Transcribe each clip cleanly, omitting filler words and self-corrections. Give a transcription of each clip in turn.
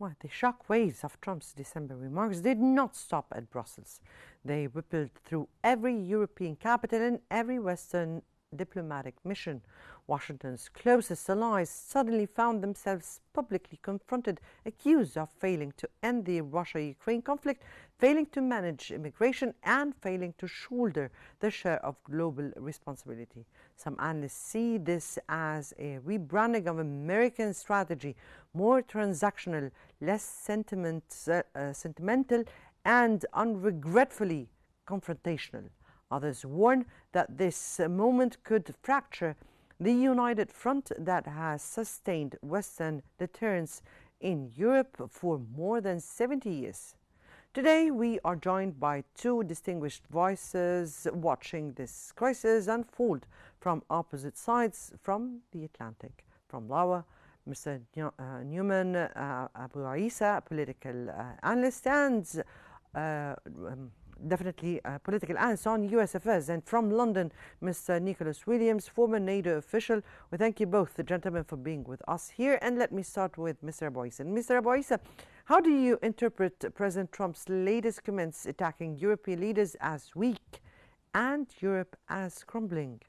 Well, the shock waves of Trump's December remarks did not stop at Brussels. They rippled through every European capital and every Western diplomatic mission. Washington's closest allies suddenly found themselves publicly confronted, accused of failing to end the Russia-Ukraine conflict, failing to manage immigration, and failing to shoulder the share of global responsibility. Some analysts see this as a rebranding of American strategy, more transactional, less sentimental, and unregretfully confrontational. Others warn that this moment could fracture the united front that has sustained Western deterrence in Europe for more than 70 years. Today, we are joined by two distinguished voices watching this crisis unfold from opposite sides from the Atlantic. From Lawa, Mr. Newman Abuissa, political analyst, and definitely a political analyst on US affairs. And from London, Mr. Nicholas Williams, former NATO official. We thank you both, gentlemen, for being with us here. And let me start with Mr. Abuissa. Mr. Abuissa, how do you interpret President Trump's latest comments attacking European leaders as weak and Europe as crumbling?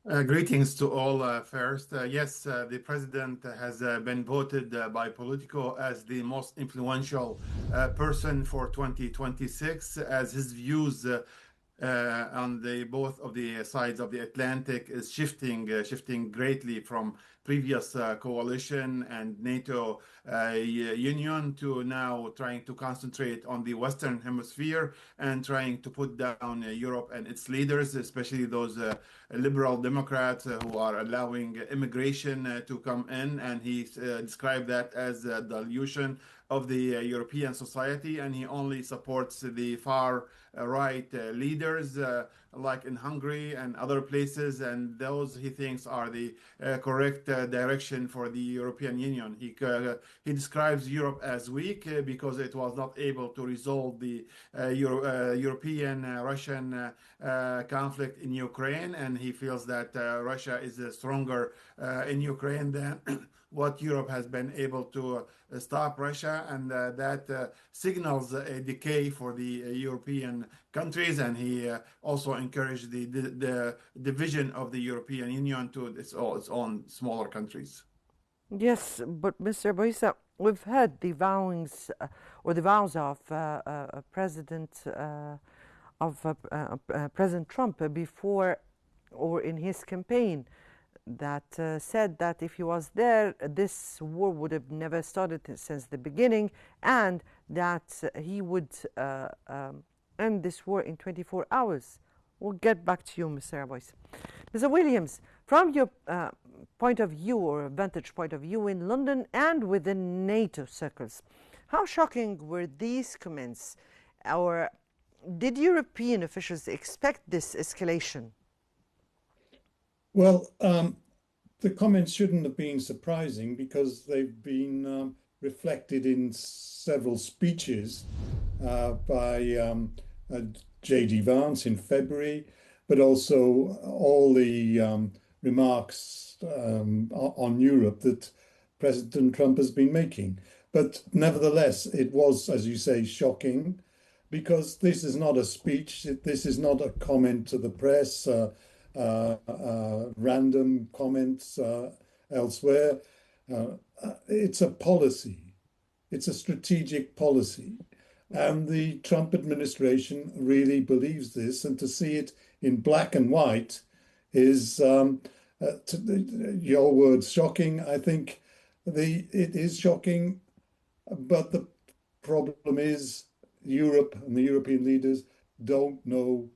Greetings to all. First, yes, the president has been voted by Politico as the most influential person for 2026, as his views on both of the sides of the Atlantic is shifting greatly from previous coalition and NATO union to now trying to concentrate on the Western Hemisphere and trying to put down Europe and its leaders, especially those liberal Democrats who are allowing immigration to come in. And he described that as a dilution of the European society, and he only supports the far right leaders like in Hungary and other places, and those he thinks are the correct direction for the European Union. He describes Europe as weak because it was not able to resolve the European-Russian conflict in Ukraine, and he feels that Russia is stronger in Ukraine than what Europe has been able to stop Russia, and that signals a decay for the European countries. And he also encouraged the division of the European Union to its own smaller countries. Yes, but Mr. Abuissa, we've heard the vows of President Trump before or in his campaign that said that if he was there, this war would have never started since the beginning, and that he would end this war in 24 hours. We'll get back to you, Mr. Abuissa. Mr. Williams, from your point of view or vantage point of view in London and within NATO circles, how shocking were these comments, or did European officials expect this escalation? Well, the comments shouldn't have been surprising because they've been reflected in several speeches by J.D. Vance in February, but also all the remarks on Europe that President Trump has been making. But nevertheless, it was, as you say, shocking because this is not a speech. This is not a comment to the press. Random comments elsewhere. It's a policy. It's a strategic policy. And the Trump administration really believes this. And to see it in black and white is, your words, shocking. I think it is shocking. But the problem is Europe and the European leaders don't know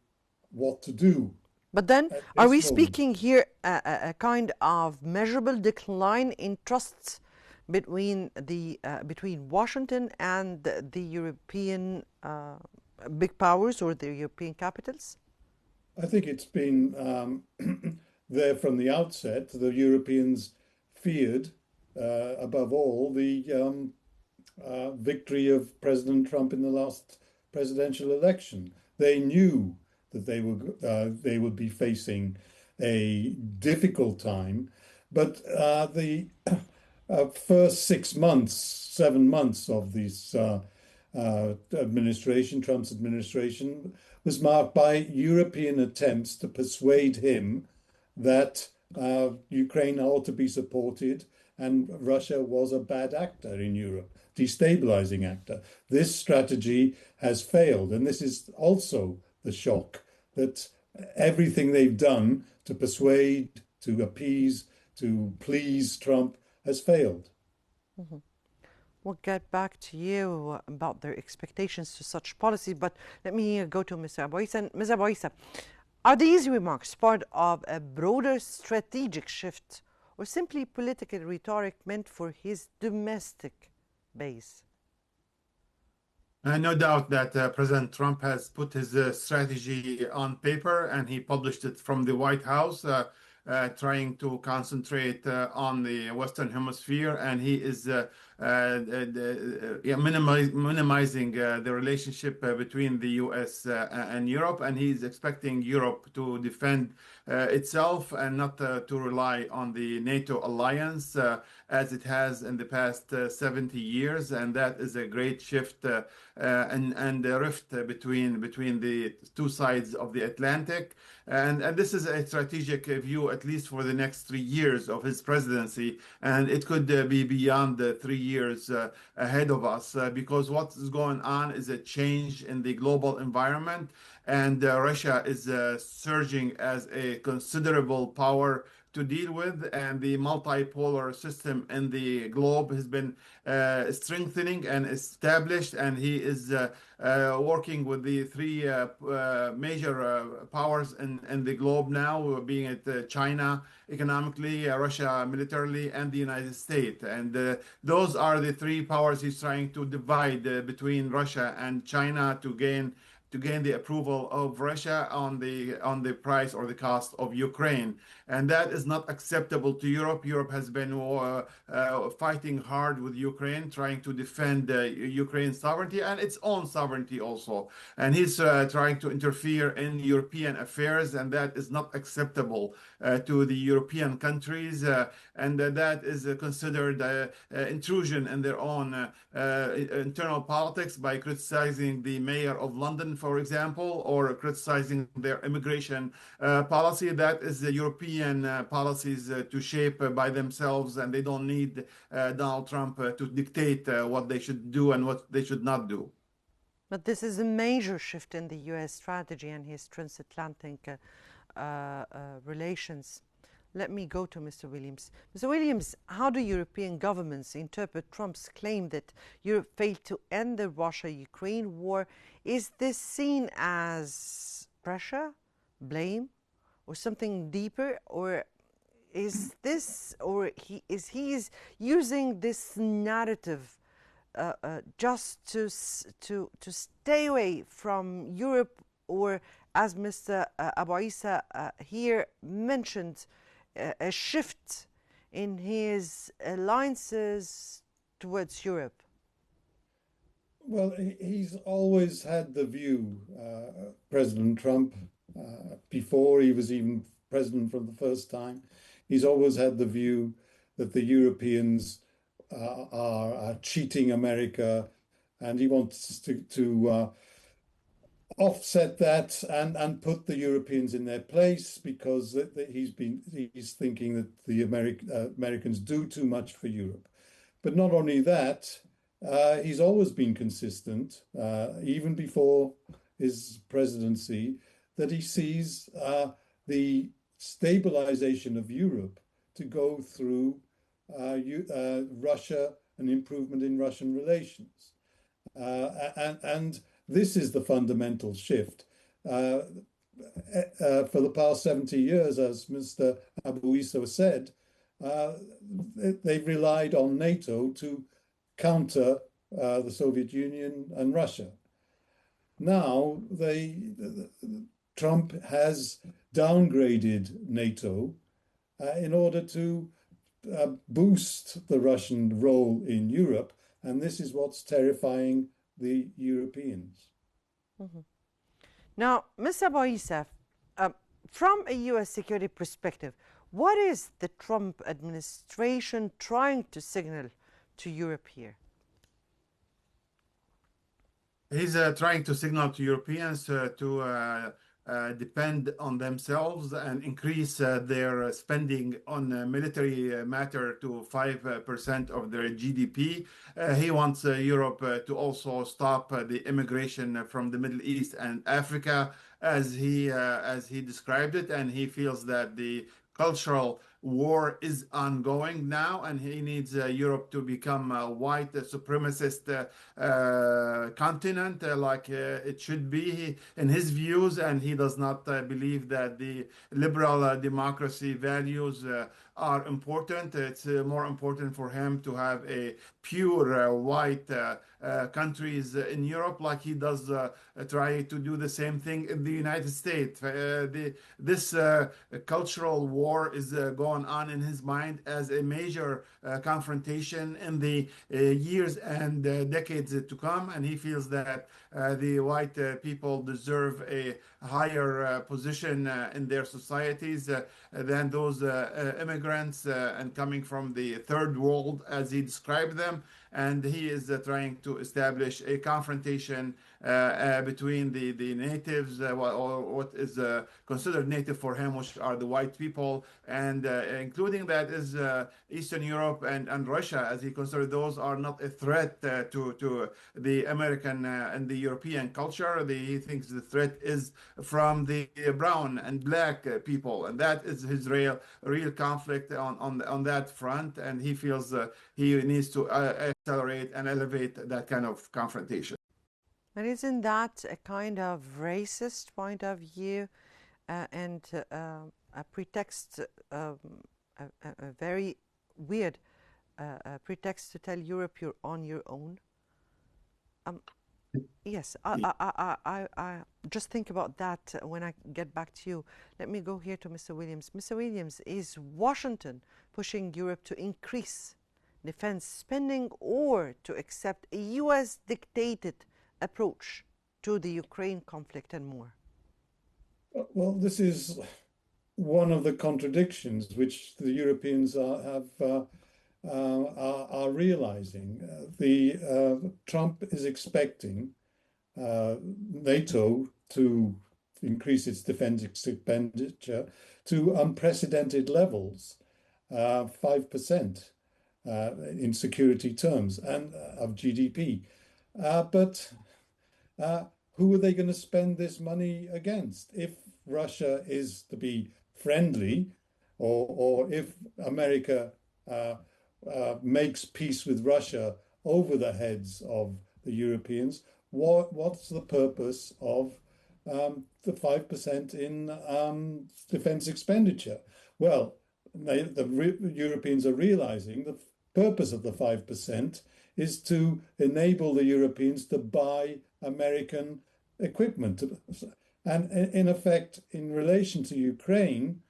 what to do. But then, are we speaking here a kind of measurable decline in trust between Washington and the European big powers or the European capitals? I think it's been there from the outset. The Europeans feared, above all, the victory of President Trump in the last presidential election. They knew that they would be facing a difficult time, but the first 6 months, 7 months of this administration, Trump's administration, was marked by European attempts to persuade him that Ukraine ought to be supported and Russia was a bad actor in Europe, destabilizing actor. This strategy has failed, and this is also the shock that everything they've done to persuade, to appease, to please Trump has failed. Mm-hmm. We'll get back to you about their expectations to such policy, but let me go to Mr. Abuissa. Ms. Abuissa, are these remarks part of a broader strategic shift or simply political rhetoric meant for his domestic base? No doubt that President Trump has put his strategy on paper and he published it from the White House, trying to concentrate on the Western Hemisphere, and he is minimizing the relationship between the U.S. And Europe, and he's expecting Europe to defend itself and not to rely on the NATO alliance as it has in the past 70 years, and that is a great shift and a rift between the two sides of the Atlantic. And this is a strategic view, at least for the next 3 years of his presidency. And it could be beyond the 3 years ahead of us, because what is going on is a change in the global environment. And Russia is surging as a considerable power to deal with, and the multipolar system in the globe has been strengthening and established, and he is working with the three major powers in the globe now, being it China economically, Russia militarily, and the United States. And those are the three powers he's trying to divide between Russia and China to gain the approval of Russia on the price or the cost of Ukraine. And that is not acceptable to Europe. Europe has been fighting hard with Ukraine, trying to defend Ukraine's sovereignty and its own sovereignty also. And he's trying to interfere in European affairs, and that is not acceptable to the European countries. And that is considered intrusion in their own internal politics by criticizing the mayor of London, for example, or criticizing their immigration policy. That is the European policies to shape by themselves, and they don't need Donald Trump to dictate what they should do and what they should not do. But this is a major shift in the U.S. strategy and his transatlantic relations. Let me go to Mr. Williams. Mr. Williams, how do European governments interpret Trump's claim that Europe failed to end the Russia-Ukraine war? Is this seen as pressure, blame, or something deeper? Or is this, or is he using this narrative just to stay away from Europe, or as Mr. Abuissa here mentioned, a shift in his alliances towards Europe? Well, he's always had the view, President Trump, before he was even president for the first time, he's always had the view that the Europeans are cheating America, and he wants to offset that and put the Europeans in their place, because he's thinking that the Americans do too much for Europe. But not only that, he's always been consistent, even before his presidency, that he sees the stabilization of Europe to go through Russia, an improvement in Russian relations. And this is the fundamental shift. For the past 70 years, as Mr. Abuissa said, they've relied on NATO to counter the Soviet Union and Russia. Now, Trump has downgraded NATO in order to boost the Russian role in Europe, and this is what's terrifying the Europeans. Mm-hmm. Now, Mr. Abuissa, from a U.S. security perspective, What is the Trump administration trying to signal to Europe here? He's trying to signal to Europeans to depend on themselves and increase their spending on military matter to 5% of their GDP. He wants Europe to also stop the immigration from the Middle East and Africa, as he described it, and he feels that the cultural war is ongoing now, and he needs Europe to become a white supremacist continent, like it should be in his views. And he does not believe that the liberal democracy values are important. It's more important for him to have a pure white countries in Europe, like he does try to do the same thing in the United States. This cultural war is going on in his mind as a major confrontation in the years and decades to come, and he feels that the white people deserve a higher position in their societies than those immigrants and coming from the third world, as he described them. And he is trying to establish a confrontation between the natives, or what is considered native for him, which are the white people, and including that is Eastern Europe and Russia, as he considers those are not a threat to the American and the European culture. He thinks the threat is from the brown and black people, and that is his real conflict on that front. And he feels he needs to accelerate and elevate that kind of confrontation. And isn't that a kind of racist point of view and a pretext, a very weird pretext to tell Europe you're on your own? Yes, I just think about that when I get back to you. Let me go here to Mr. Williams. Mr. Williams, is Washington pushing Europe to increase defense spending or to accept a U.S. dictated approach to the Ukraine conflict and more? Well, this is one of the contradictions which the Europeans are realizing. Trump is expecting NATO to increase its defense expenditure to unprecedented levels, 5% in security terms and of GDP. But who are they going to spend this money against? If Russia is to be friendly, or if America makes peace with Russia over the heads of the Europeans, what's the purpose of the 5% in defense expenditure? Well, the Europeans are realizing the purpose of the 5% is to enable the Europeans to buy American equipment. And in effect, in relation to Ukraine,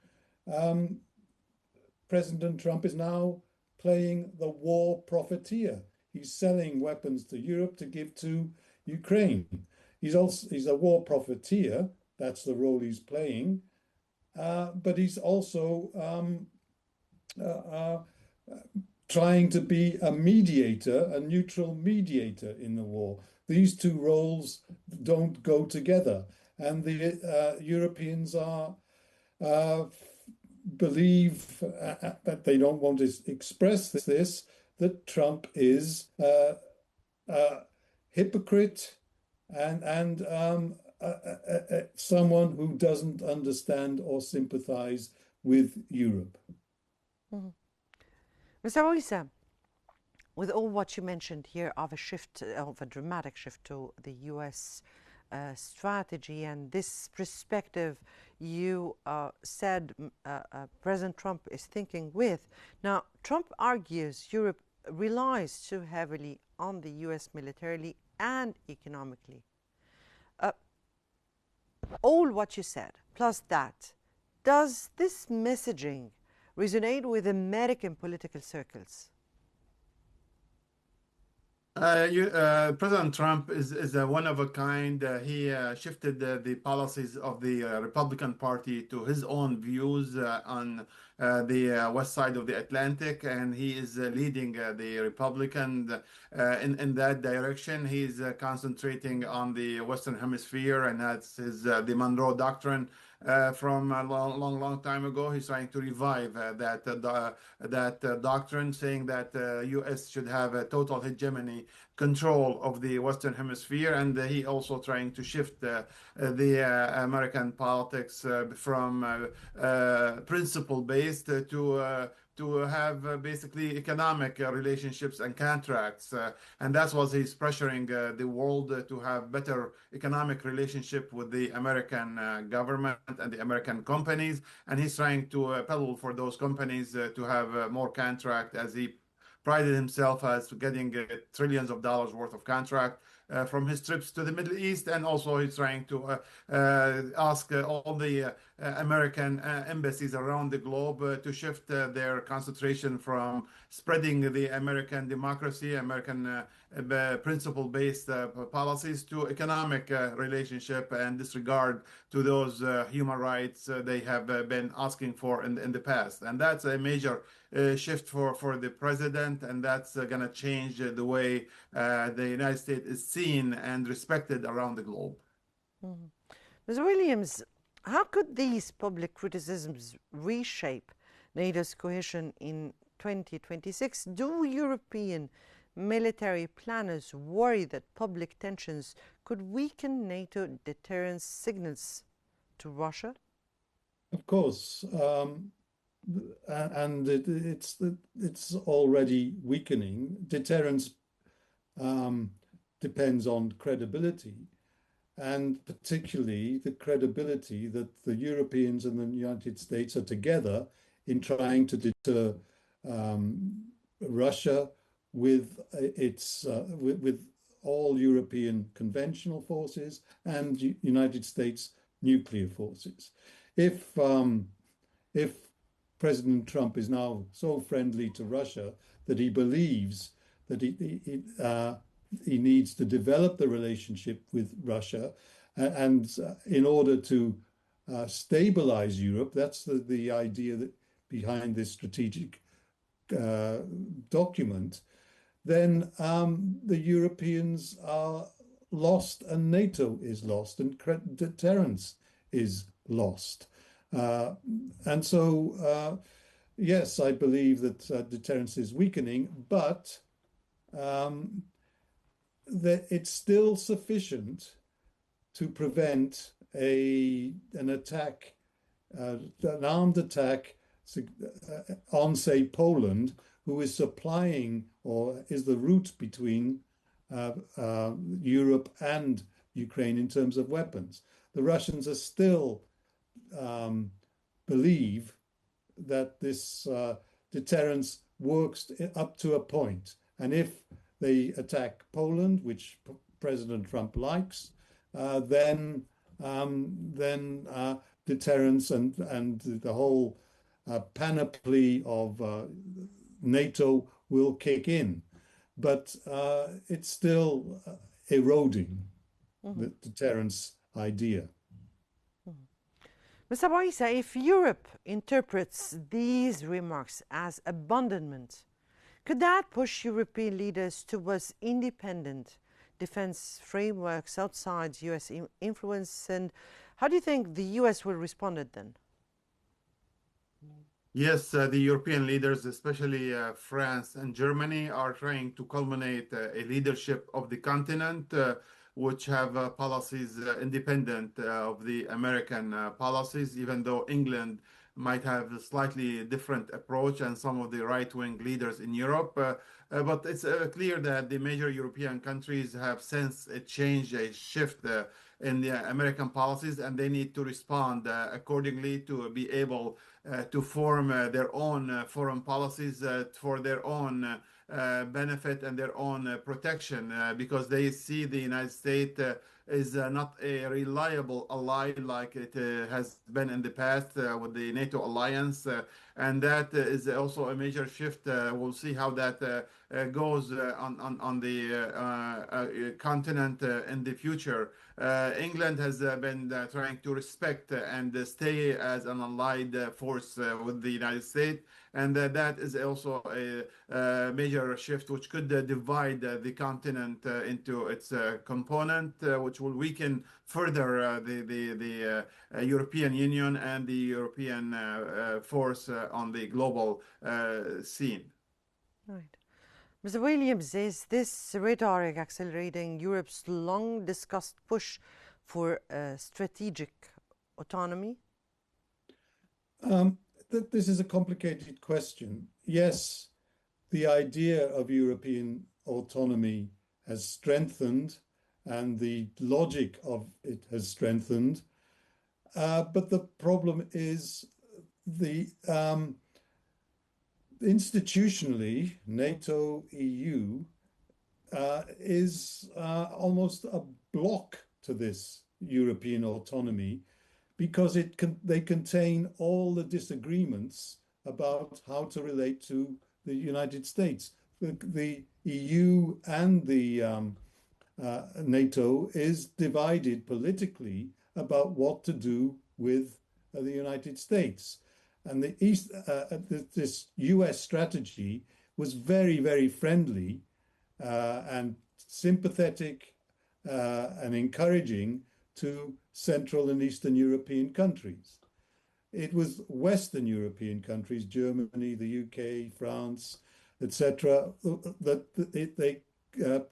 President Trump is now playing the war profiteer. He's selling weapons to Europe to give to Ukraine. He's a war profiteer. That's the role he's playing. But he's also trying to be a mediator, a neutral mediator in the war. These two roles don't go together. And the Europeans believe that they don't want to express this, that Trump is a hypocrite and someone who doesn't understand or sympathize with Europe. Mm-hmm. Mr. Abuissa, with all what you mentioned here of a dramatic shift to the U.S. Strategy and this perspective you said President Trump is thinking with. Now, Trump argues Europe relies too heavily on the U.S. militarily and economically. All what you said, plus that, does this messaging resonate with American political circles? President Trump is a one of a kind. He shifted the policies of the Republican Party to his own views on the west side of the Atlantic, and he is leading the Republican in that direction. He's concentrating on the Western Hemisphere, and that's his the Monroe Doctrine. From a long time ago, he's trying to revive that doctrine, saying that U.S. should have a total hegemony control of the Western Hemisphere, and he also trying to shift the American politics from principle-based to have basically economic relationships and contracts. And that's what he's pressuring the world to have better economic relationship with the American government and the American companies. And he's trying to peddle for those companies to have more contract, as he prided himself as getting trillions of dollars worth of contract from his trips to the Middle East. And also he's trying to ask all the American embassies around the globe to shift their concentration from spreading the American democracy, American principle-based policies to economic relationship and disregard to those human rights they have been asking for in the past. And that's a major shift for the president, and that's going to change the way the United States is seen and respected around the globe. Mm-hmm. Ms. Williams, how could these public criticisms reshape NATO's cohesion in 2026? Do European military planners worry that public tensions could weaken NATO deterrence signals to Russia? Of course, and it's already weakening. Deterrence depends on credibility, and particularly the credibility that the Europeans and the United States are together in trying to deter Russia with with all European conventional forces and United States nuclear forces. If President Trump is now so friendly to Russia that he believes that he needs to develop the relationship with Russia, and in order to stabilize Europe, that's the idea that behind this strategic document, then the Europeans are lost and NATO is lost and deterrence is lost. And so, yes, I believe that deterrence is weakening, but that it's still sufficient to prevent an attack, an armed attack on, say, Poland, who is supplying or is the route between Europe and Ukraine in terms of weapons. The Russians are still believe that this deterrence works up to a point. And if they attack Poland, which President Trump likes, then deterrence and the whole panoply of NATO will kick in. But it's still eroding the deterrence idea. Mr. Abuissa, if Europe interprets these remarks as abandonment, could that push European leaders towards independent defense frameworks outside US influence? And how do you think the US will respond then? Yes, the European leaders, especially France and Germany, are trying to culminate a leadership of the continent, which have policies independent of the American policies, even though England might have a slightly different approach and some of the right-wing leaders in Europe. But it's clear that the major European countries have sensed a change, a shift in the American policies, and they need to respond accordingly to be able to form their own foreign policies for their own benefit and their own protection, because they see the United States is not a reliable ally like it has been in the past with the NATO alliance. And that is also a major shift. We'll see how that goes on the continent in the future. England has been trying to respect and stay as an allied force with the United States, and that is also a major shift which could divide the continent into its component, which will weaken further the European Union and the European force on the global scene. Right. Mr. Williams, is this rhetoric accelerating Europe's long-discussed push for strategic autonomy? This is a complicated question. Yes, the idea of European autonomy has strengthened and the logic of it has strengthened. But the problem is the institutionally, NATO, EU is almost a block to this European autonomy because they contain all the disagreements about how to relate to the United States. The EU and the NATO is divided politically about what to do with the United States. And this US strategy was very, very friendly and sympathetic and encouraging to Central and Eastern European countries. It was Western European countries, Germany, the UK, France, etc., that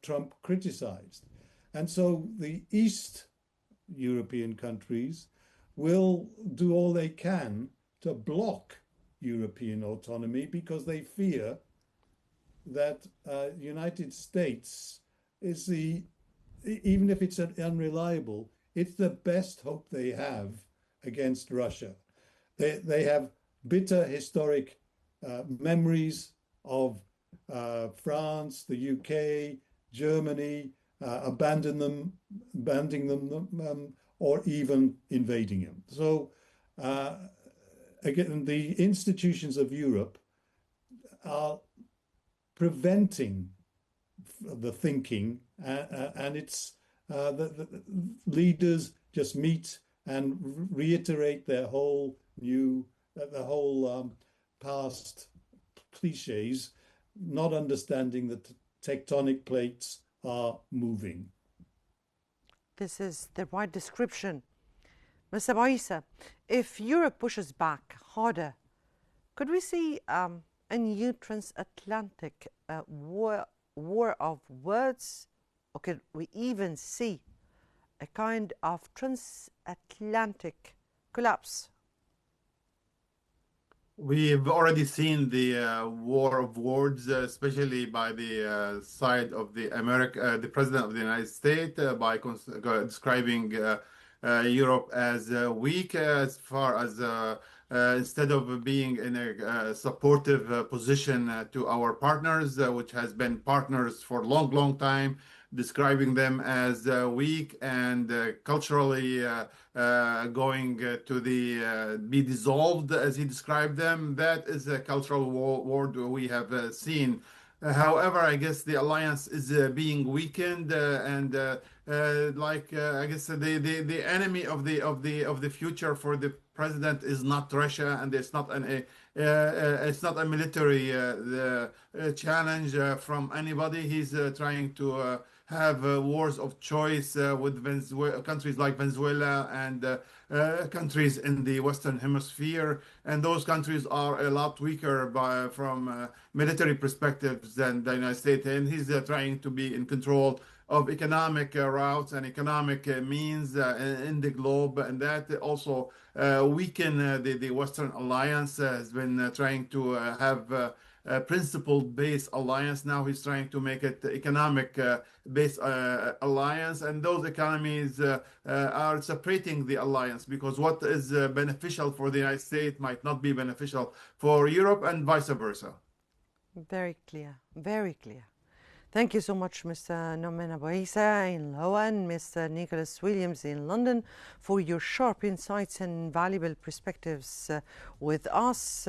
Trump criticized. And so the East European countries will do all they can to block European autonomy because they fear that United States is even if it's unreliable, it's the best hope they have against Russia. They have bitter historic memories of France, the UK, Germany, abandoning them or even invading them. So again, the institutions of Europe are preventing the thinking, and it's the leaders just meet and reiterate their whole past cliches, not understanding that tectonic plates are moving. This is the right description. Mr. Abuissa, if Europe pushes back harder, could we see a new transatlantic war of words? Or could we even see a kind of transatlantic collapse? We've already seen the war of words, especially by the side of the President of the United States, by describing Europe as weak, as far as instead of being in a supportive position to our partners, which has been partners for a long, long time, describing them as weak and culturally going to be dissolved, as he described them. That is a cultural war we have seen. However, I guess the alliance is being weakened, and I guess the enemy of the future for the president is not Russia, and it's not a military challenge from anybody. He's trying to have wars of choice with countries like Venezuela and countries in the Western Hemisphere, and those countries are a lot weaker from military perspectives than the United States, and he's trying to be in control of economic routes and economic means in the globe, and that also weaken the Western alliance. Has been trying to have a principle-based alliance. Now he's trying to make it economic-based alliance, and those economies are separating the alliance because what is beneficial for the United States might not be beneficial for Europe, and vice versa. Very clear, very clear. Thank you so much, Mr. Newman Abuissa in Lahore and Mr. Nicholas Williams in London, for your sharp insights and valuable perspectives with us.